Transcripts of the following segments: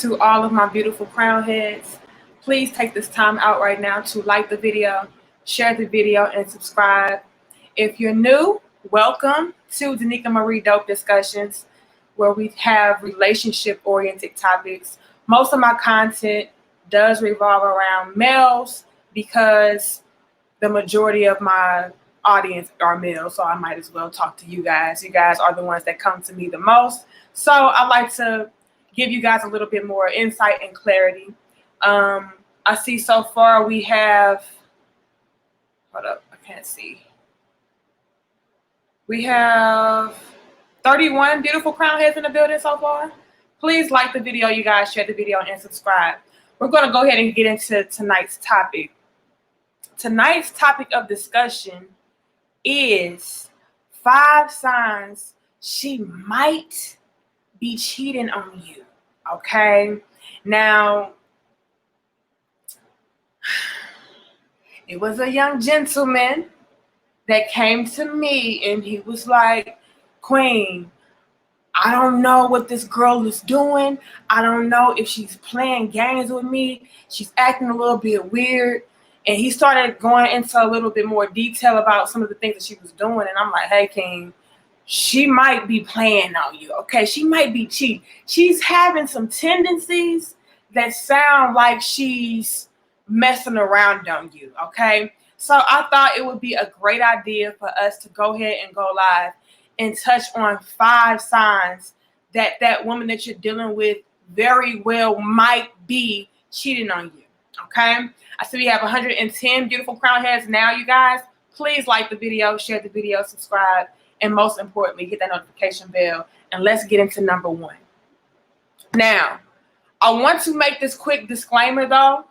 To all of my beautiful crown heads, please take this time out right now to like the video, share the video, and subscribe. If you're new, welcome to Danica Marie Dope Discussions, where we have relationship-oriented topics. Most of my content does revolve around males because the majority of my audience are males, so I might as well talk to you guys. You guys are the ones that come to me the most. So I like to give you guys a little bit more insight and clarity. I see so far we have, hold up, I can't see. We have 31 beautiful crown heads in the building so far. Please like the video, you guys, share the video, and subscribe. We're going to go ahead and get into tonight's topic. Tonight's topic of discussion is 5 signs she might be cheating on you. Okay, now it was a young gentleman that came to me and he was like, Queen, I don't know what this girl is doing. I don't know if she's playing games with me. She's acting a little bit weird. And he started going into a little bit more detail about some of the things that she was doing. And I'm like, hey, King, she might be playing on you, okay? She might be cheating. She's having some tendencies that sound like she's messing around on you, okay? So I thought it would be a great idea for us to go ahead and go live and touch on 5 signs that that woman that you're dealing with very well might be cheating on you, okay? I see we have 110 beautiful crown heads now, you guys. Please like the video, share the video, subscribe, and most importantly, hit that notification bell, and let's get into number 1. Now, I want to make this quick disclaimer, though.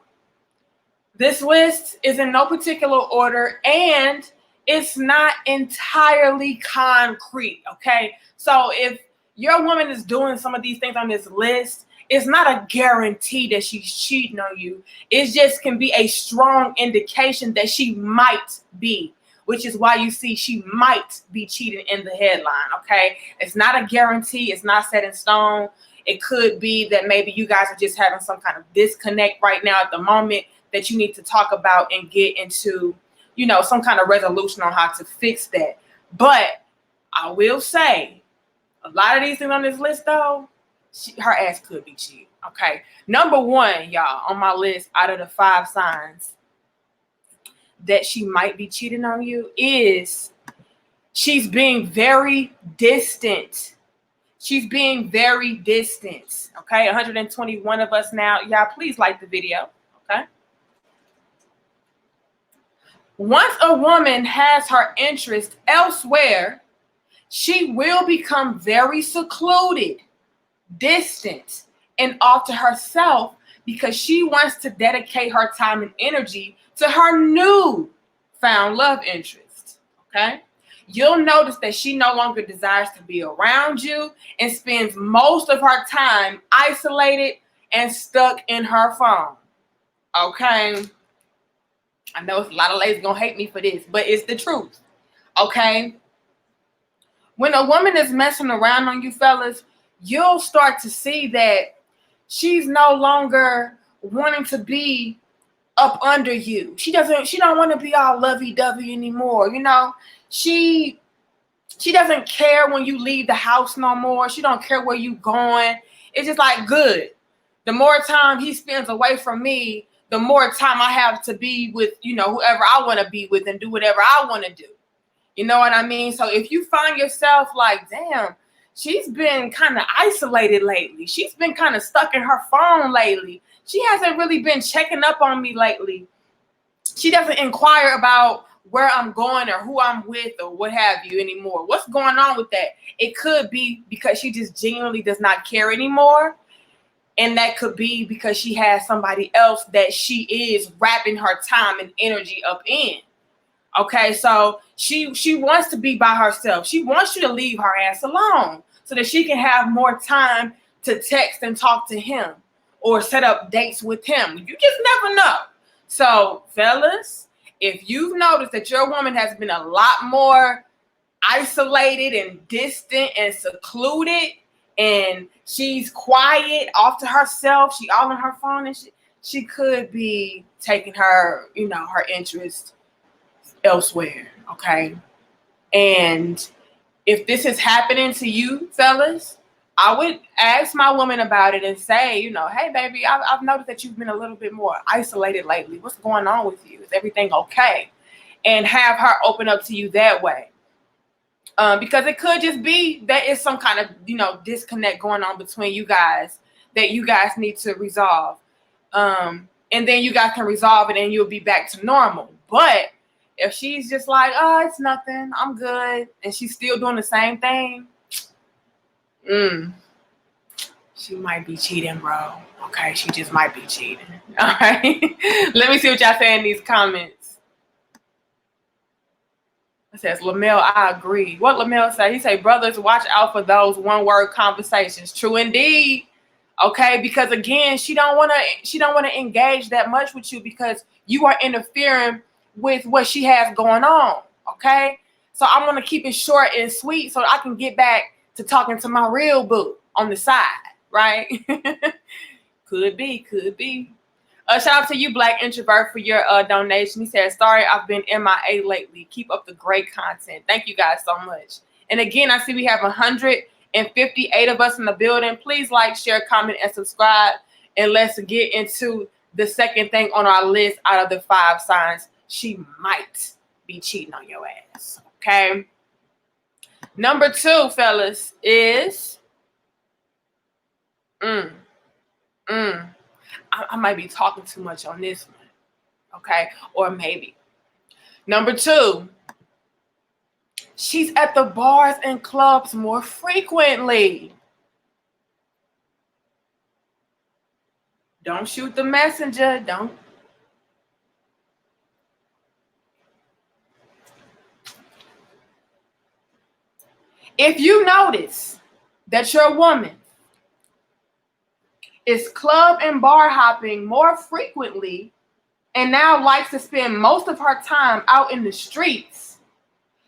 This list is in no particular order, and it's not entirely concrete, okay? So if your woman is doing some of these things on this list, it's not a guarantee that she's cheating on you. It just can be a strong indication that she might be, which is why you see she might be cheating in the headline, okay? It's not a guarantee. It's not set in stone. It could be that maybe you guys are just having some kind of disconnect right now at the moment that you need to talk about and get into, you know, some kind of resolution on how to fix that. But I will say, a lot of these things on this list, though, her ass could be cheating, okay? Number 1, y'all, on my list out of the 5 signs that she might be cheating on you is she's being very distant. She's being very distant, okay? 121 of us now. Y'all, please like the video, okay? Once a woman has her interest elsewhere, she will become very secluded, distant, and off to herself because she wants to dedicate her time and energy to her new found love interest, okay? You'll notice that she no longer desires to be around you and spends most of her time isolated and stuck in her phone, okay? I know a lot of ladies gonna hate me for this, but it's the truth, okay? When a woman is messing around on you, fellas, you'll start to see that she's no longer wanting to be up under you. She don't want to be all lovey-dovey anymore. You know, she doesn't care when you leave the house no more. She don't care where you going. It's just like, good. The more time he spends away from me, the more time I have to be with, you know, whoever I want to be with and do whatever I want to do. You know what I mean? So if you find yourself like, damn, she's been kind of isolated lately. She's been kind of stuck in her phone lately. She hasn't really been checking up on me lately. She doesn't inquire about where I'm going or who I'm with or what have you anymore. What's going on with that? It could be because she just genuinely does not care anymore. And that could be because she has somebody else that she is wrapping her time and energy up in. Okay, so she wants to be by herself. She wants you to leave her ass alone so that she can have more time to text and talk to him or set up dates with him. You just never know. So, fellas, if you've noticed that your woman has been a lot more isolated and distant and secluded and she's quiet, off to herself, she all on her phone, and she could be taking her, her interest elsewhere, okay? And if this is happening to you, fellas, I would ask my woman about it and say, hey, baby, I've noticed that you've been a little bit more isolated lately. What's going on with you? Is everything okay? And have her open up to you that way. Because it could just be that it's some kind of, disconnect going on between you guys that you guys need to resolve. And then you guys can resolve it and you'll be back to normal. But if she's just like, oh, it's nothing, I'm good, and she's still doing the same thing, she might be cheating, bro. Okay, she just might be cheating. All right. Let me see what y'all say in these comments. It says, Lamel, I agree. What Lamel say? He say, brothers, watch out for those one-word conversations. True indeed. Okay, because again, she don't want to engage that much with you because you are interfering with what she has going on. Okay, so I'm gonna keep it short and sweet so I can get back to talking to my real boo on the side, right? Could be. Shout out to you, Black Introvert, for your donation. He says, sorry, I've been MIA lately. Keep up the great content. Thank you guys so much. And again, I see we have 158 of us in the building. Please like, share, comment, and subscribe. And let's get into the second thing on our list out of the 5 signs she might be cheating on your ass. Okay. Number 2, fellas, is I might be talking too much on this one. Okay. Or maybe. Number 2, she's at the bars and clubs more frequently. Don't shoot the messenger. Don't. If you notice that your woman is club and bar hopping more frequently and now likes to spend most of her time out in the streets,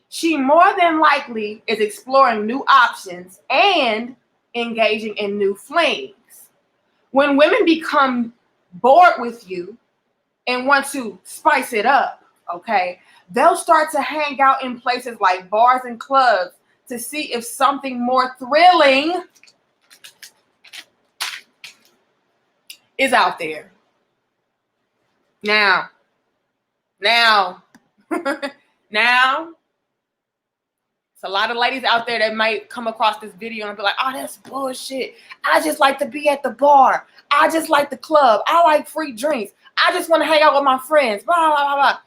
she more than likely is exploring new options and engaging in new flings. When women become bored with you and want to spice it up, okay, they'll start to hang out in places like bars and clubs to see if something more thrilling is out there. Now, it's a lot of ladies out there that might come across this video and be like, oh, that's bullshit. I just like to be at the bar. I just like the club. I like free drinks. I just want to hang out with my friends. Blah, blah, blah, blah.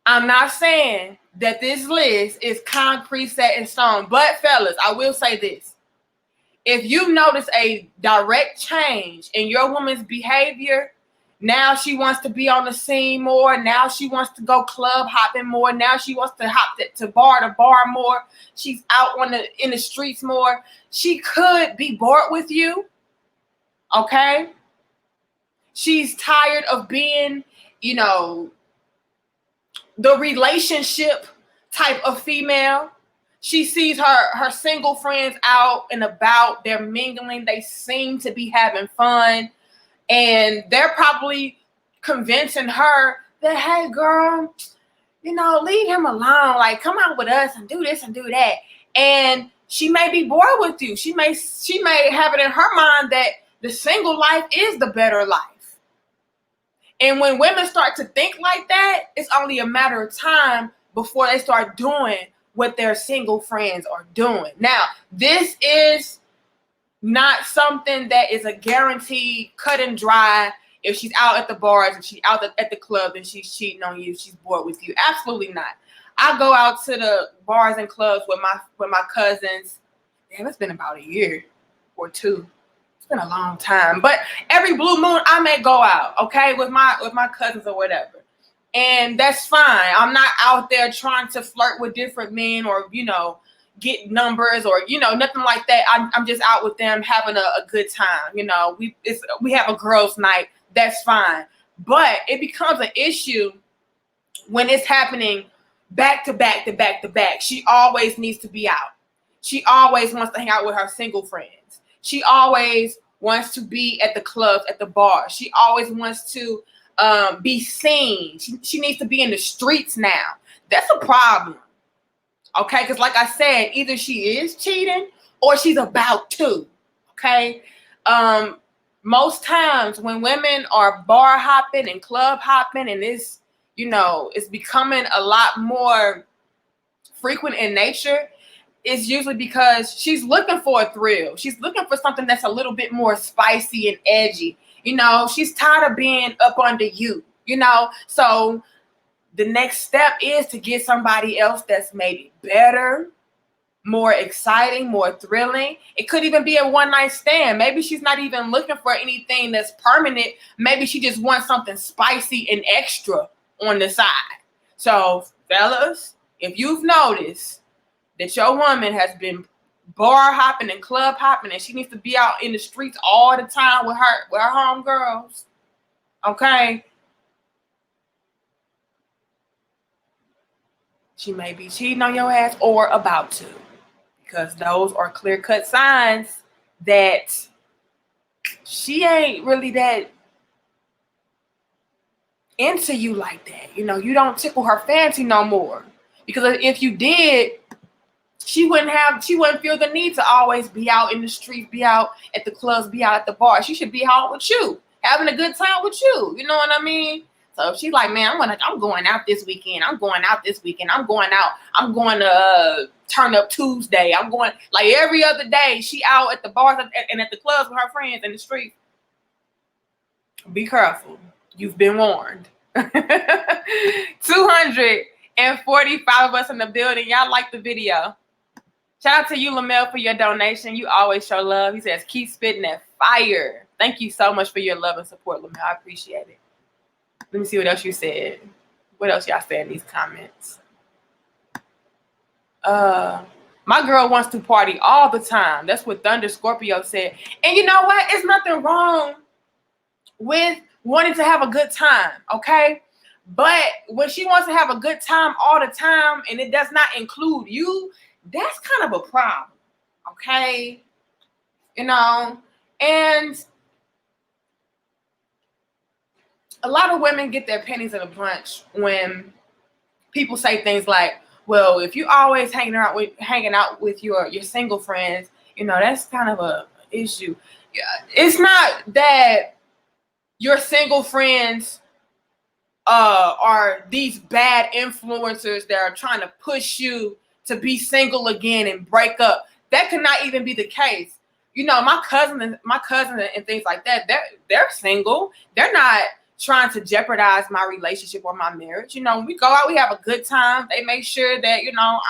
I'm not saying that this list is concrete, set in stone. But fellas, I will say this. If you notice a direct change in your woman's behavior, now she wants to be on the scene more. Now she wants to go club hopping more. Now she wants to hop to bar more. She's out in the streets more. She could be bored with you. Okay? She's tired of being, the relationship type of female. She sees her single friends out and about. They're mingling. They seem to be having fun. And they're probably convincing her that, hey, girl, leave him alone. Like, come out with us and do this and do that. And she may be bored with you. She may have it in her mind that the single life is the better life. And when women start to think like that, it's only a matter of time before they start doing what their single friends are doing. Now, this is not something that is a guaranteed cut and dry. If she's out at the bars, if she's out at the club and she's cheating on you, she's bored with you. Absolutely not. I go out to the bars and clubs with my cousins. Damn, it's been about a year or 2. It's been a long time. But every blue moon, I may go out, okay, with my cousins or whatever. And that's fine. I'm not out there trying to flirt with different men or, get numbers or, nothing like that. I'm just out with them having a good time. We have a girls' night. That's fine. But it becomes an issue when it's happening back to back to back to back. She always needs to be out. She always wants to hang out with her single friends. She always wants to be at the clubs, at the bars. She always wants to be seen. She needs to be in the streets now. That's a problem. Okay, because like I said, either she is cheating or she's about to. Okay. Most times when women are bar hopping and club hopping, and it's, it's becoming a lot more frequent in nature, it's usually because she's looking for a thrill. She's looking for something that's a little bit more spicy and edgy. She's tired of being up under you, So the next step is to get somebody else that's maybe better, more exciting, more thrilling. It could even be a one-night stand. Maybe she's not even looking for anything that's permanent. Maybe she just wants something spicy and extra on the side. So, fellas, if you've noticed that your woman has been bar hopping and club hopping and she needs to be out in the streets all the time with her homegirls, okay, she may be cheating on your ass or about to, because those are clear-cut signs that she ain't really that into you like that. You don't tickle her fancy no more. Because if you did, she wouldn't feel the need to always be out in the streets, be out at the clubs, be out at the bar. She should be home with you, having a good time with you. You know what I mean? So if she's like, man, I'm going out this weekend. I'm going out this weekend. I'm going out. I'm going to Turn Up Tuesday. I'm going, like, every other day. She out at the bars and at the clubs with her friends in the street. Be careful. You've been warned. 245 of us in the building. Y'all like the video. Shout out to you, Lamel, for your donation. You always show love. He says, keep spitting that fire. Thank you so much for your love and support, Lamel. I appreciate it. Let me see what else you said. What else y'all say in these comments? My girl wants to party all the time. That's what Thunder Scorpio said. And you know what? It's nothing wrong with wanting to have a good time, okay? But when she wants to have a good time all the time and it does not include you, that's kind of a problem, okay? And a lot of women get their pennies in a bunch when people say things like, well, if you always hanging out with your single friends, that's kind of a issue. It's not that your single friends are these bad influencers that are trying to push you to be single again and break up. That could not even be the case. My cousin and things like that, they're single. They're not trying to jeopardize my relationship or my marriage. When we go out, we have a good time. They make sure that,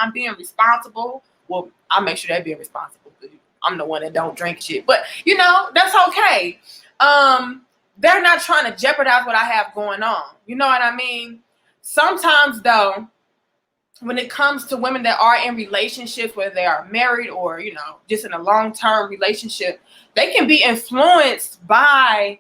I'm being responsible. Well, I make sure they're being responsible because I'm the one that don't drink shit. But, that's okay. They're not trying to jeopardize what I have going on. You know what I mean? Sometimes, though, when it comes to women that are in relationships, whether they are married or, just in a long-term relationship, they can be influenced by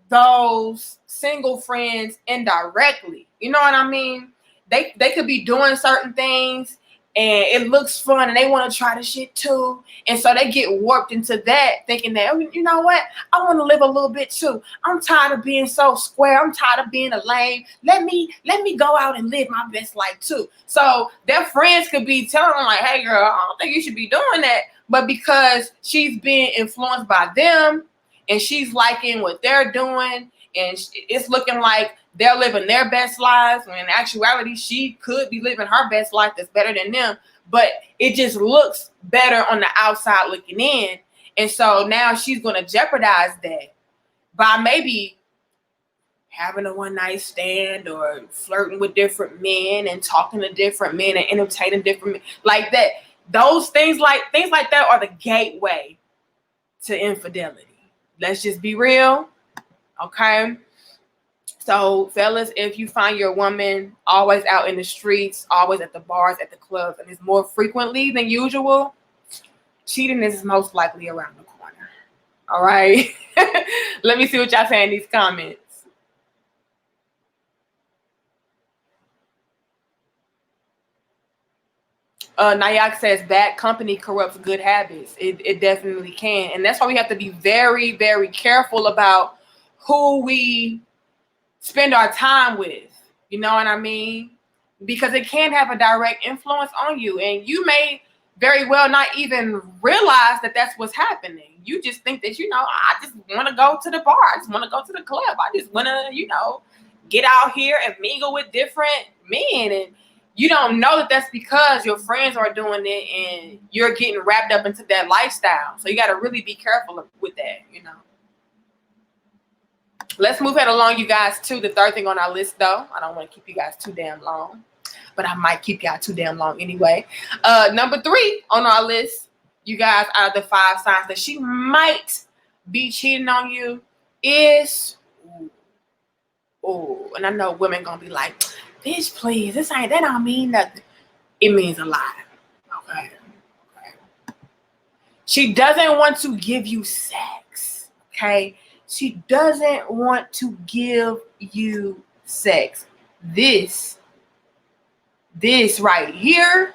those single friends indirectly. You know what I mean? They could be doing certain things and it looks fun and they want to try the shit too. And so they get warped into that, thinking that, oh, you know what? I want to live a little bit too. I'm tired of being so square. I'm tired of being a lame. Let me go out and live my best life too. So their friends could be telling them like, hey girl, I don't think you should be doing that. But because she's being influenced by them and she's liking what they're doing and it's looking like they're living their best lives, when in actuality, she could be living her best life that's better than them, but it just looks better on the outside looking in. And so now she's going to jeopardize that by maybe having a one-night stand or flirting with different men and talking to different men and entertaining different men. Like that. Those things like that are the gateway to infidelity. Let's just be real. Okay. So, fellas, if you find your woman always out in the streets, always at the bars, at the clubs, and it's more frequently than usual, cheating is most likely around the corner. All right? Let me see what y'all say in these comments. Nayak says bad company corrupts good habits. It definitely can. And that's why we have to be very, very careful about who we spend our time with. You know what I mean? Because it can have a direct influence on you. And you may very well not even realize that that's what's happening. You just think that, I just want to go to the bar. I just want to go to the club. I just want to, get out here and mingle with different men. And you don't know that that's because your friends are doing it and you're getting wrapped up into that lifestyle. So you got to really be careful with that. Let's move it along, you guys, to the third thing on our list, though. I don't want to keep you guys too damn long, but I might keep y'all too damn long anyway. Number 3 on our list, you guys, out of the 5 signs that she might be cheating on you is, and I know women gonna be like, bitch, please, that don't mean nothing. It means a lot. Okay. She doesn't want to give you sex. Okay. She doesn't want to give you sex. This right here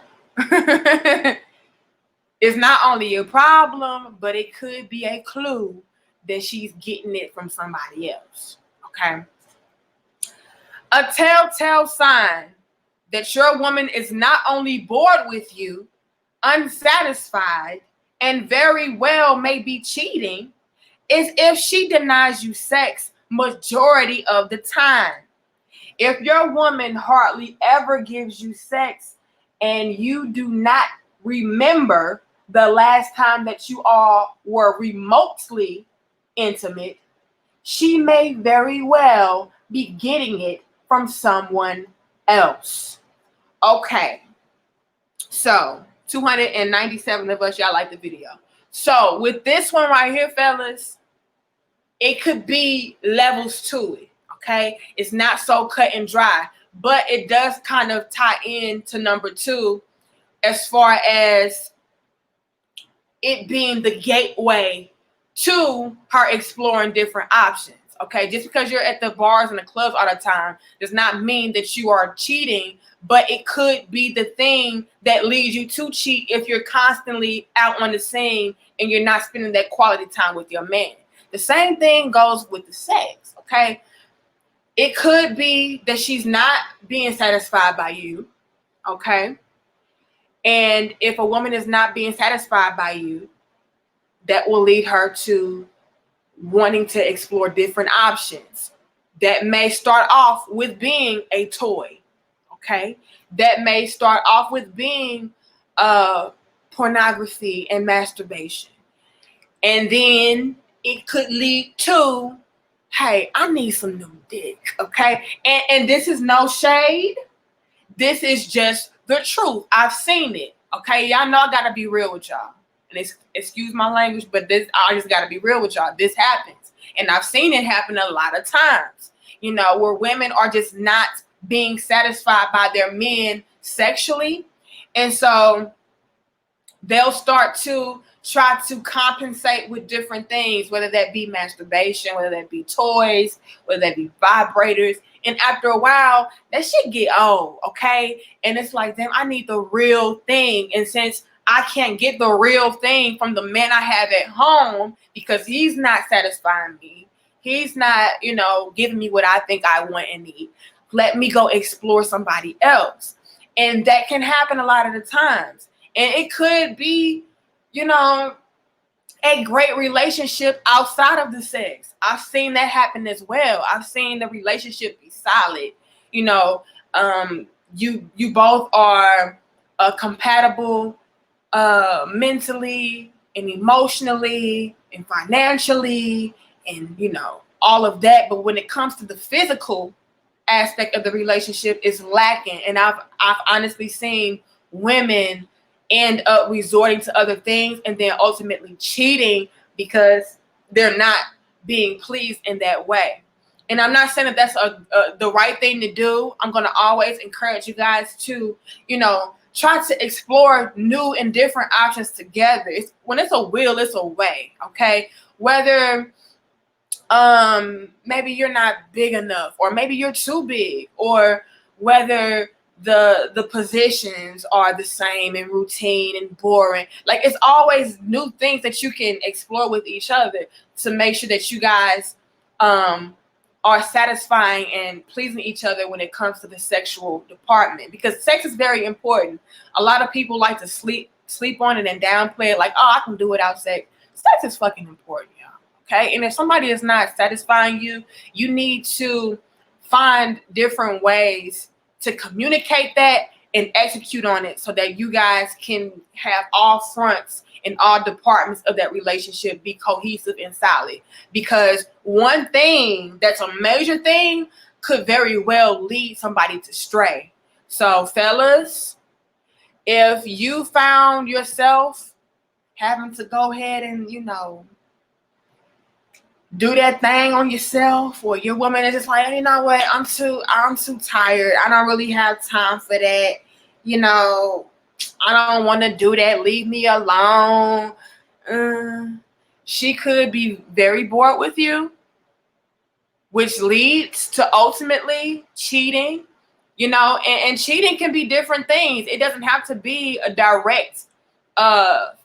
is not only a problem, but it could be a clue that she's getting it from somebody else. Okay. A telltale sign that your woman is not only bored with you, unsatisfied, and very well may be cheating is if she denies you sex majority of the time. If your woman hardly ever gives you sex and you do not remember the last time that you all were remotely intimate, she may very well be getting it from someone else. Okay. So 297 of us, y'all like the video. So with this one right here, fellas, it could be levels to it. Okay. It's not so cut and dry, but it does kind of tie in to number 2 as far as it being the gateway to her exploring different options. Okay, just because you're at the bars and the clubs all the time does not mean that you are cheating, but it could be the thing that leads you to cheat if you're constantly out on the scene and you're not spending that quality time with your man. The same thing goes with the sex, okay? It could be that she's not being satisfied by you, okay? And if a woman is not being satisfied by you, that will lead her to wanting to explore different options that may start off with being a toy, okay? That may start off with being pornography and masturbation. And then it could lead to, hey, I need some new dick, okay? And this is no shade. This is just the truth. I've seen it, okay? Y'all know I gotta be real with y'all. And excuse my language, but I just gotta be real with y'all. This happens. And I've seen it happen a lot of times, where women are just not being satisfied by their men sexually. And so they'll start to try to compensate with different things, whether that be masturbation, whether that be toys, whether that be vibrators. And after a while, that shit get old, okay? And it's like, damn, I need the real thing. And since I can't get the real thing from the man I have at home because he's not satisfying me, he's not, giving me what I think I want and need, let me go explore somebody else. And that can happen a lot of the times. And it could be, a great relationship outside of the sex. I've seen that happen as well. I've seen the relationship be solid. You both are compatible mentally and emotionally and financially and, all of that. But when it comes to the physical aspect of the relationship, is lacking. And I've honestly seen women end up resorting to other things and then ultimately cheating because they're not being pleased in that way. And I'm not saying that that's the right thing to do. I'm going to always encourage you guys to, try to explore new and different options together. When it's a will, it's a way, okay? Whether maybe you're not big enough, or maybe you're too big, or whether the positions are the same and routine and boring. Like, it's always new things that you can explore with each other to make sure that you guys are satisfying and pleasing each other when it comes to the sexual department, because sex is very important. A lot of people like to sleep on it and downplay it, like, oh, I can do without sex. Sex is fucking important, y'all. Okay, and if somebody is not satisfying you, you need to find different ways to communicate that and execute on it so that you guys can have all fronts and all departments of that relationship be cohesive and solid. Because one thing that's a major thing could very well lead somebody to stray. So fellas, if you found yourself having to go ahead and, do that thing on yourself, or your woman is just like, you know what, I'm too tired. I don't really have time for that. I don't want to do that. Leave me alone. She could be very bored with you, which leads to ultimately cheating. And cheating can be different things. It doesn't have to be a direct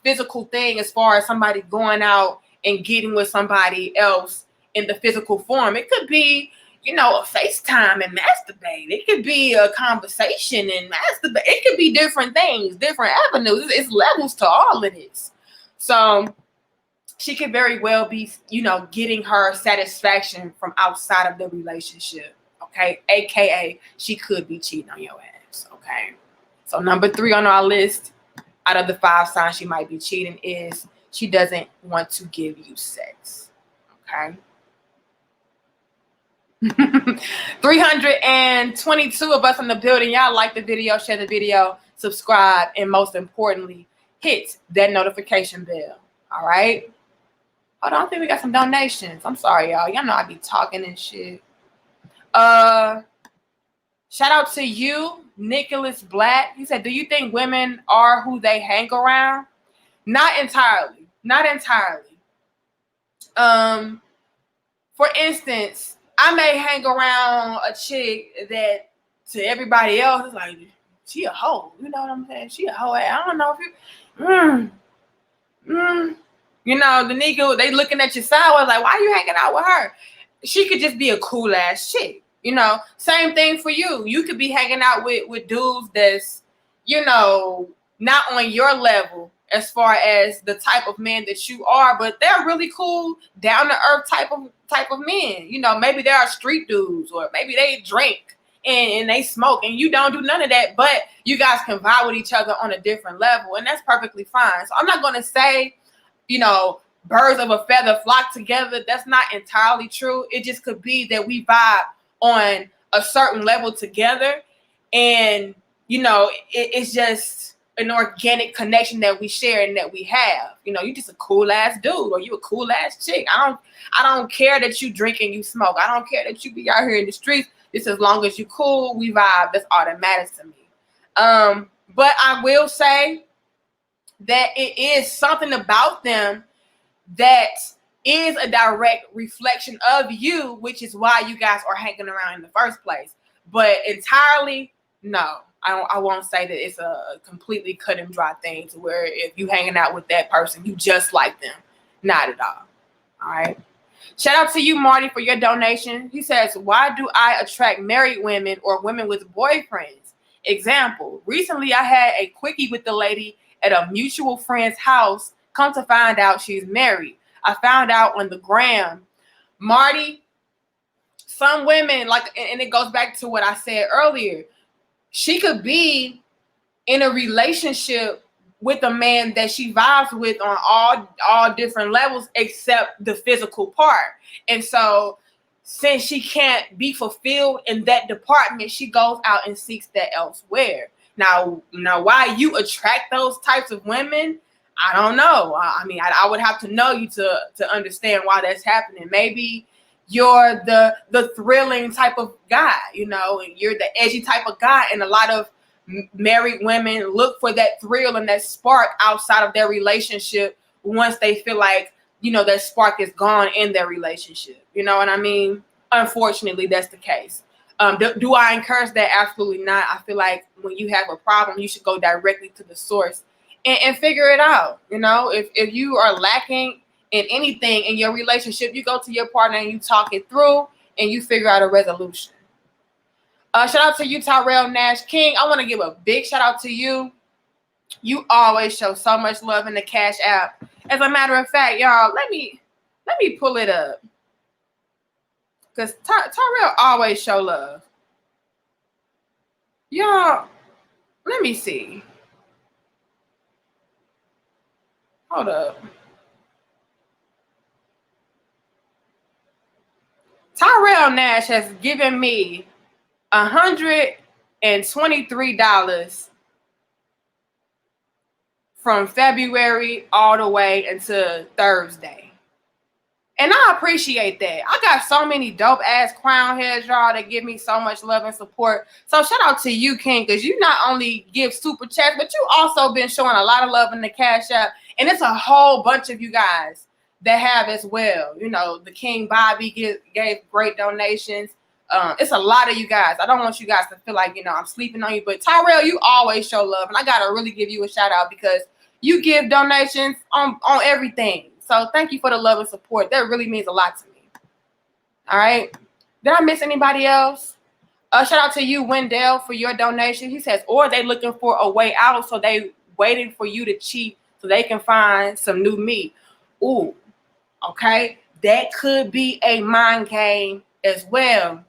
physical thing as far as somebody going out and getting with somebody else in the physical form. It could be, a FaceTime and masturbate. It could be a conversation and masturbate. It could be different things, different avenues. It's levels to all of this. So she could very well be, getting her satisfaction from outside of the relationship. Okay. AKA she could be cheating on your ass. Okay. So number 3 on our list out of the 5 signs she might be cheating is she doesn't want to give you sex. Okay. 322 of us in the building. Y'all like the video, share the video, subscribe, and most importantly, hit that notification bell. All right. Hold on, I think we got some donations. I'm sorry, y'all. Y'all know I be talking and shit. Shout out to you, Nicholas Black. He said, do you think women are who they hang around? Not entirely. For instance, I may hang around a chick that to everybody else is like, she a hoe. You know what I'm saying? She a hoe. I don't know if you the nigga, they looking at you sideways like, why are you hanging out with her? She could just be a cool ass chick. Same thing for you. You could be hanging out with dudes that's, not on your level as far as the type of man that you are, but they're really cool, down to earth type of men. Maybe they are street dudes, or maybe they drink and they smoke, and you don't do none of that, but you guys can vibe with each other on a different level, and that's perfectly fine. So I'm not going to say, birds of a feather flock together. That's not entirely true. It just could be that we vibe on a certain level together, and it's just an organic connection that we share and that we have. You just a cool ass dude, or you a cool ass chick. I don't care that you drink and you smoke. I don't care that you be out here in the streets. Just as long as you cool, we vibe. That's automatic to me. But I will say that it is something about them that is a direct reflection of you, which is why you guys are hanging around in the first place. But entirely, no. I won't say that it's a completely cut and dry thing to where if you hanging out with that person, you just like them. Not at all. All right. Shout out to you, Marty, for your donation. He says, why do I attract married women or women with boyfriends? Example, recently I had a quickie with the lady at a mutual friend's house. Come to find out she's married. I found out on the gram. Marty, some women, and it goes back to what I said earlier, she could be in a relationship with a man that she vibes with on all different levels except the physical part. And so since she can't be fulfilled in that department, she goes out and seeks that elsewhere. Now why you attract those types of women, I don't know. I would have to know you to understand why that's happening. Maybe you're the thrilling type of guy, you're the edgy type of guy, and a lot of married women look for that thrill and that spark outside of their relationship once they feel like, that spark is gone in their relationship. You know what I mean? Unfortunately, that's the case. Do I encourage that? Absolutely not. I feel like when you have a problem, you should go directly to the source and figure it out. You know, if you are lacking in anything in your relationship, you go to your partner and you talk it through and you figure out a resolution. Shout out to you, Tyrell Nash King. I want to give a big shout out to you. You always show so much love in the Cash App. As a matter of fact, y'all, let me pull it up. Because Tyrell always show love. Y'all, let me see. Hold up. Tyrell Nash has given me $123 from February all the way until Thursday. And I appreciate that. I got so many dope ass crown heads, y'all, that give me so much love and support. So shout out to you, King, because you not only give super chats, but you also been showing a lot of love in the Cash App. And it's a whole bunch of you guys that have as well. You know, the King Bobby gave great donations. It's a lot of you guys. I don't want you guys to feel like, you know, I'm sleeping on you. But Tyrell, you always show love. And I got to really give you a shout out because you give donations on everything. So thank you for the love and support. That really means a lot to me. All right. Did I miss anybody else? Shout out to you, Wendell, for your donation. He says, or they looking for a way out, so they waiting for you to cheat so they can find some new meat. Ooh, okay. That could be a mind game as well,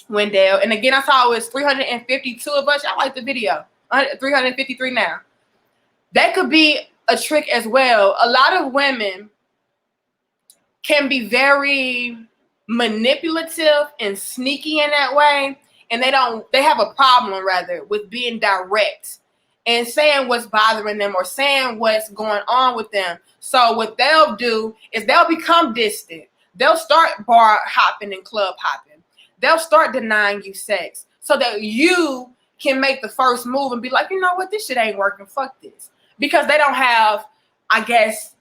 Wendell. And again, I saw it was 352 of us. I like the video. 353 now. That could be a trick as well. A lot of women can be very manipulative and sneaky in that way, and they have a problem rather with being direct and saying what's bothering them or saying what's going on with them. So what they'll do is they'll become distant. They'll start bar hopping and club hopping. They'll start denying you sex so that you can make the first move and be like, you know what, this shit ain't working, fuck this. Because they don't have, I guess,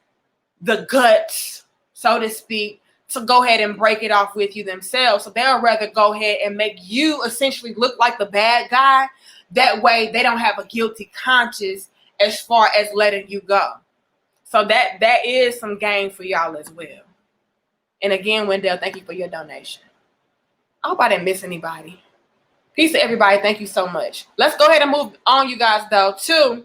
the guts, so to speak, to go ahead and break it off with you themselves. So they'll rather go ahead and make you essentially look like the bad guy. That way they don't have a guilty conscience as far as letting you go. So that is some game for y'all as well. And again, Wendell, thank you for your donation. I hope I didn't miss anybody. Peace to everybody. Thank you so much. Let's go ahead and move on, you guys, though, to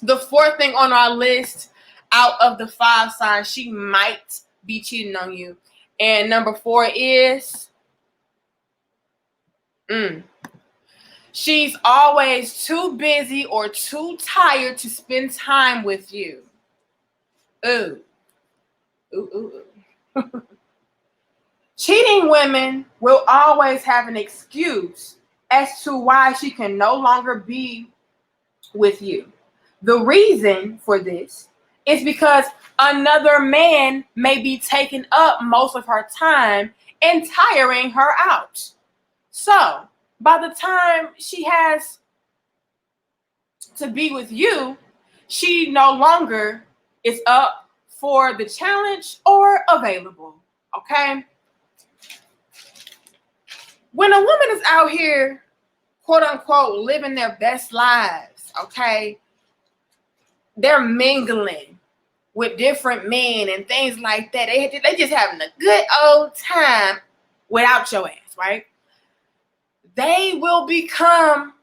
the fourth thing on our list out of the 5 signs she might be cheating on you. And number 4 is she's always too busy or too tired to spend time with you. Ooh. Cheating women will always have an excuse as to why she can no longer be with you. The reason for this is because another man may be taking up most of her time and tiring her out. So by the time she has to be with you, she no longer is up for the challenge or available. Okay? When a woman is out here, quote unquote, living their best lives, okay, they're mingling with different men and things like that. They just having a good old time without your ass, right? They will become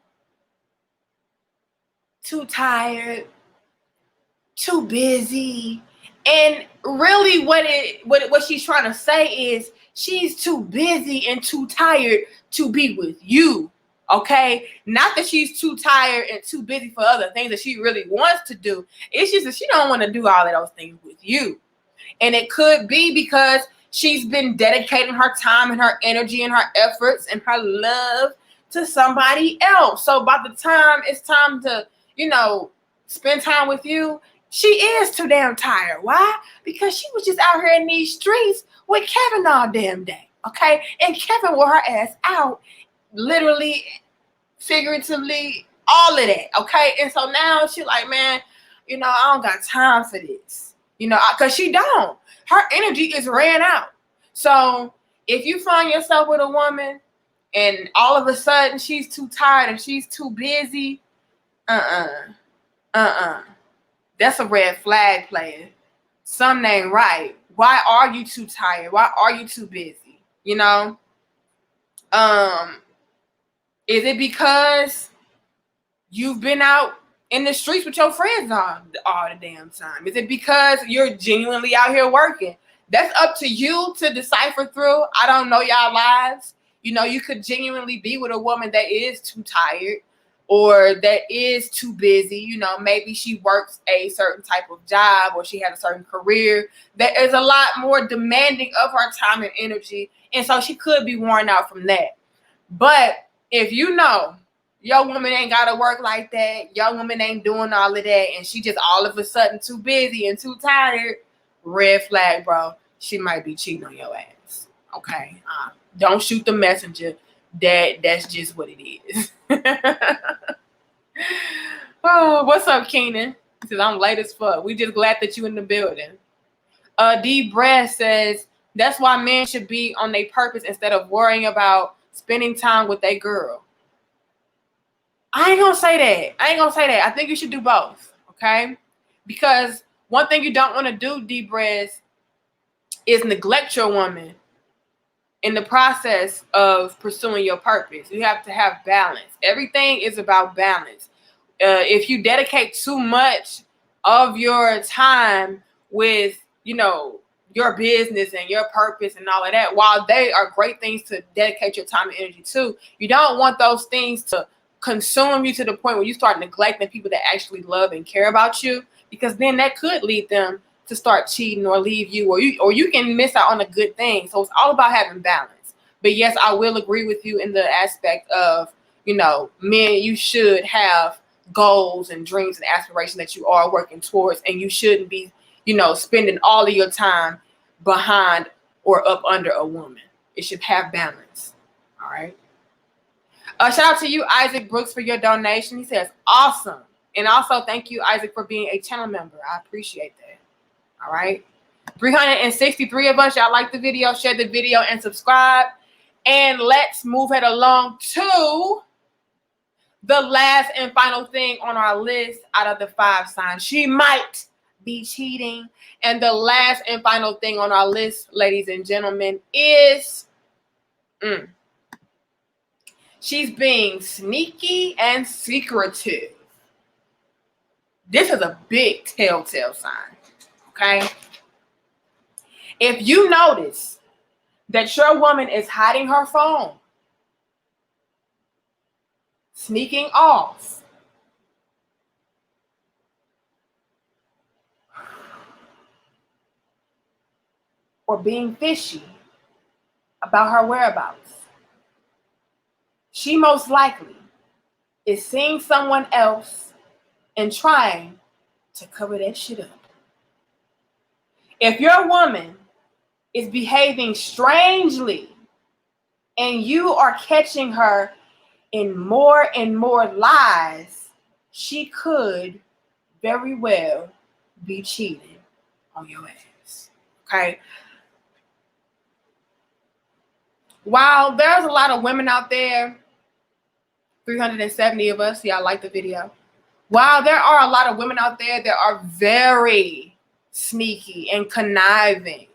too tired, too busy. And really what she's trying to say is she's too busy and too tired to be with you. Okay, not that she's too tired and too busy for other things that she really wants to do. It's just that she don't want to do all of those things with you. And it could be because she's been dedicating her time and her energy and her efforts and her love to somebody else. So by the time it's time to, spend time with you, she is too damn tired. Why? Because she was just out here in these streets with Kevin all damn day. Okay, and Kevin wore her ass out. Literally, figuratively, all of that, okay? And so now she's like, man, I don't got time for this, because she don't. Her energy is ran out. So if you find yourself with a woman and all of a sudden she's too tired and she's too busy. That's a red flag, player. Something ain't right. Why are you too tired? Why are you too busy? You know? Is it because you've been out in the streets with your friends all the damn time? Is it because you're genuinely out here working? That's up to you to decipher through. I don't know y'all lives. You know, you could genuinely be with a woman that is too tired or that is too busy. You know, maybe she works a certain type of job or she has a certain career that is a lot more demanding of her time and energy. And so she could be worn out from that. But if you know your woman ain't got to work like that, your woman ain't doing all of that, and she just all of a sudden too busy and too tired, red flag, bro. She might be cheating on your ass. Okay? Don't shoot the messenger. That's just what it is. Oh, what's up, Keenan? He says, I'm late as fuck. We just glad that you in the building. D. Brad says, that's why men should be on their purpose instead of worrying about spending time with their girl. I ain't gonna say that. I think you should do both, okay? Because one thing you don't want to do, D-Brez, is neglect your woman in the process of pursuing your purpose. You have to have balance. Everything is about balance. If you dedicate too much of your time with, you know, your business and your purpose and all of that, while they are great things to dedicate your time and energy to, you don't want those things to consume you to the point where you start neglecting people that actually love and care about you, because then that could lead them to start cheating or leave you, or you can miss out on a good thing. So it's all about having balance. But yes, I will agree with you in the aspect of, you know, men, you should have goals and dreams and aspirations that you are working towards, and you shouldn't be, you know, spending all of your time behind or up under a woman. It should have balance. All right. Shout out to you, Isaac Brooks, for your donation. He says, awesome. And also thank you, Isaac, for being a channel member. I appreciate that. All right. 363 of us, y'all like the video, share the video, and subscribe. And let's move it along to the last and final thing on our list out of the 5 signs she might be cheating. And the last and final thing on our list, ladies and gentlemen, is she's being sneaky and secretive. This is a big telltale sign, okay? If you notice that your woman is hiding her phone, sneaking off, or being fishy about her whereabouts, she most likely is seeing someone else and trying to cover that shit up. If your woman is behaving strangely and you are catching her in more and more lies, she could very well be cheating on your ass. Okay? While there's a lot of women out there, 370 of us, y'all like the video. While there are a lot of women out there that are very sneaky and conniving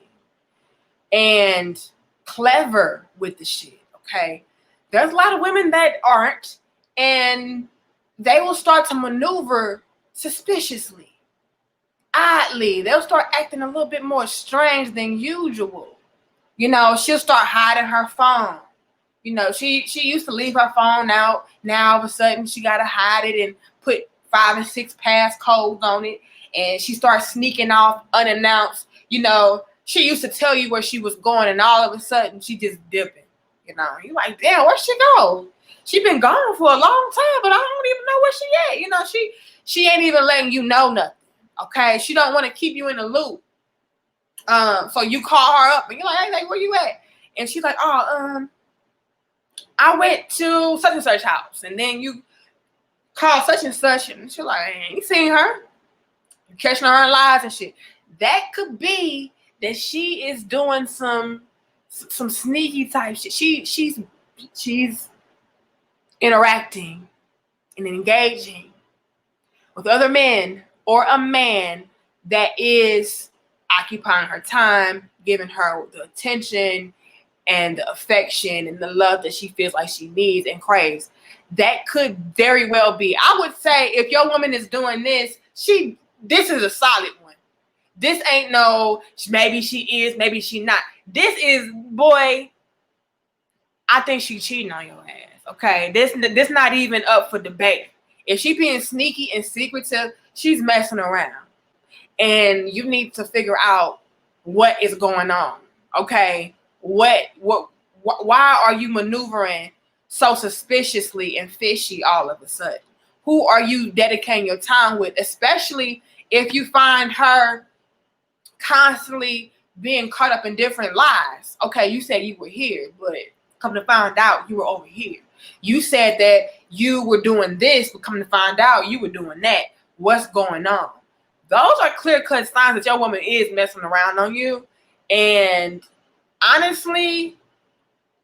and clever with the shit, okay? There's a lot of women that aren't, and they will start to maneuver suspiciously, oddly. They'll start acting a little bit more strange than usual. You know, she'll start hiding her phone. You know, she used to leave her phone out. Now all of a sudden she got to hide it and put 5 and 6 passcodes on it. And she starts sneaking off unannounced. You know, she used to tell you where she was going, and all of a sudden she just dipping. You know, you're like, damn, where'd she go? She been gone for a long time, but I don't even know where she at. You know, she ain't even letting you know nothing. Okay, she don't want to keep you in the loop. So you call her up and you're like, hey, where you at? And she's like, oh, I went to such and such house. And then you call such and such, and she's like, I ain't seen her. You're catching her in lies and shit. That could be that she is doing some sneaky type shit. She's she's interacting and engaging with other men, or a man that is occupying her time, giving her the attention and the affection and the love that she feels like she needs and craves, that could very well be. I would say if your woman is doing this, this is a solid one. This ain't no maybe she is, maybe she not. This is, boy, I think she cheating on your ass. Okay, this not even up for debate. If she being sneaky and secretive, she's messing around, and you need to figure out what is going on. Okay, why are you maneuvering so suspiciously and fishy all of a sudden? Who are you dedicating your time with, especially if you find her constantly being caught up in different lies? Okay, you said you were here, but come to find out you were over here. You said that you were doing this, but come to find out you were doing that. What's going on? Those are clear-cut signs that your woman is messing around on you. And honestly,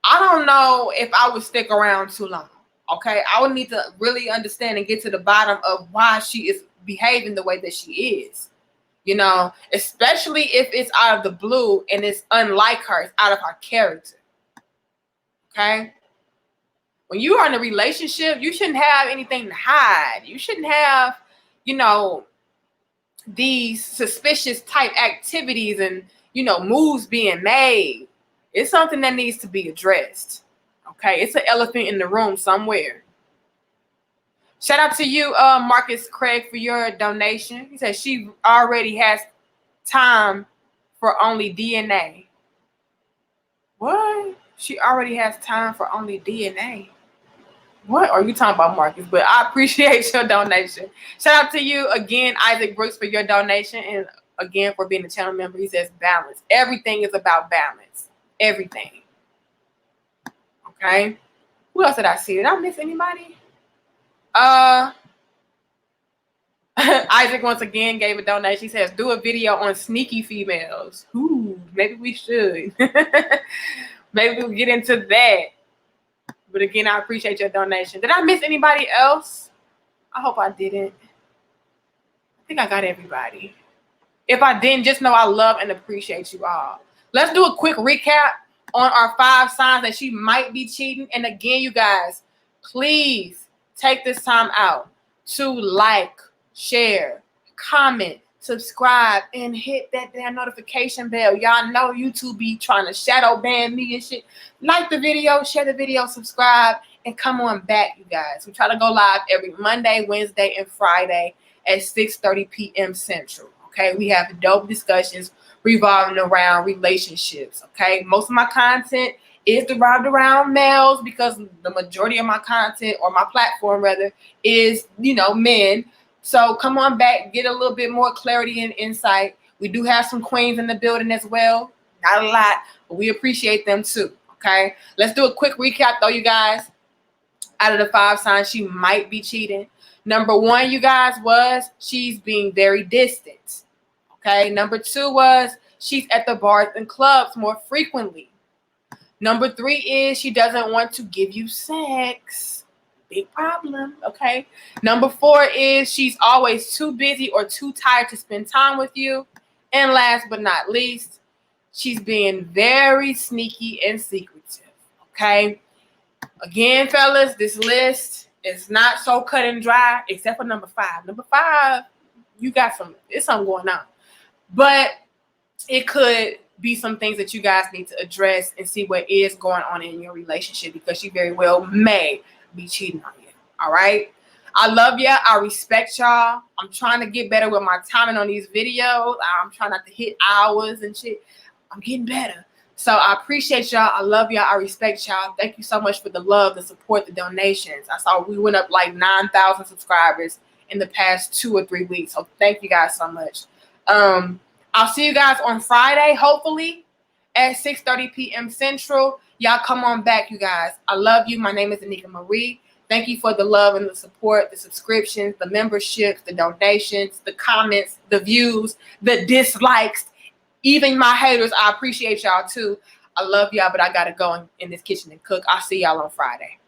I don't know if I would stick around too long. Okay, I would need to really understand and get to the bottom of why she is behaving the way that she is. You know, especially if it's out of the blue and it's unlike her, it's out of her character. Okay? When you are in a relationship, you shouldn't have anything to hide. You shouldn't have, these suspicious type activities and, moves being made. It's something that needs to be addressed. Okay? It's an elephant in the room somewhere. Shout out to you, Marcus Craig, for your donation. He says she already has time for only DNA. What? She already has time for only DNA. What are you talking about, Marcus? But I appreciate your donation. Shout out to you again, Isaac Brooks, for your donation. And again, for being a channel member. He says balance. Everything is about balance. Everything. Okay. Who else did I see? Did I miss anybody? Isaac once again gave a donation. He says, do a video on sneaky females. Ooh, maybe we should. Maybe we'll get into that. But again, I appreciate your donation. Did I miss anybody else? I hope I didn't. I think I got everybody. If I didn't, just know I love and appreciate you all. Let's do a quick recap on our 5 signs that she might be cheating. And again, you guys, please take this time out to like, share, comment, subscribe, and hit that damn notification bell. Y'all know YouTube be trying to shadow ban me and shit. Like the video, share the video, subscribe, and come on back, you guys. We try to go live every Monday, Wednesday, and Friday at 6:30 p.m. Central. Okay, we have dope discussions revolving around relationships. Okay, most of my content is derived around males because the majority of my content, or my platform rather, is, men. So come on back, get a little bit more clarity and insight. We do have some queens in the building as well. Not a lot, but we appreciate them too. Okay, let's do a quick recap though, you guys. Out of the 5 signs she might be cheating, number 1, you guys, was she's being very distant. Okay, number 2 was she's at the bars and clubs more frequently. Number 3 is she doesn't want to give you sex. Big problem. Okay. Number 4 is she's always too busy or too tired to spend time with you. And last but not least, she's being very sneaky and secretive. Okay. Again, fellas, this list is not so cut and dry, except for number 5. Number 5, you got there's something going on. But it could be some things that you guys need to address and see what is going on in your relationship, because she very well may be cheating on you. All right, I love y'all. I respect y'all. I'm trying to get better with my timing on these videos. I'm trying not to hit hours and shit. I'm getting better. So I appreciate y'all. I love y'all. I respect y'all. Thank you so much for the love, the support, the donations. I saw we went up like 9,000 subscribers in the past 2 or 3 weeks. So thank you guys so much. I'll see you guys on Friday, hopefully, at 6:30 p.m. Central. Y'all come on back, you guys. I love you. My name is Anika Marie. Thank you for the love and the support, the subscriptions, the memberships, the donations, the comments, the views, the dislikes, even my haters. I appreciate y'all too. I love y'all, but I gotta go in this kitchen and cook. I'll see y'all on Friday.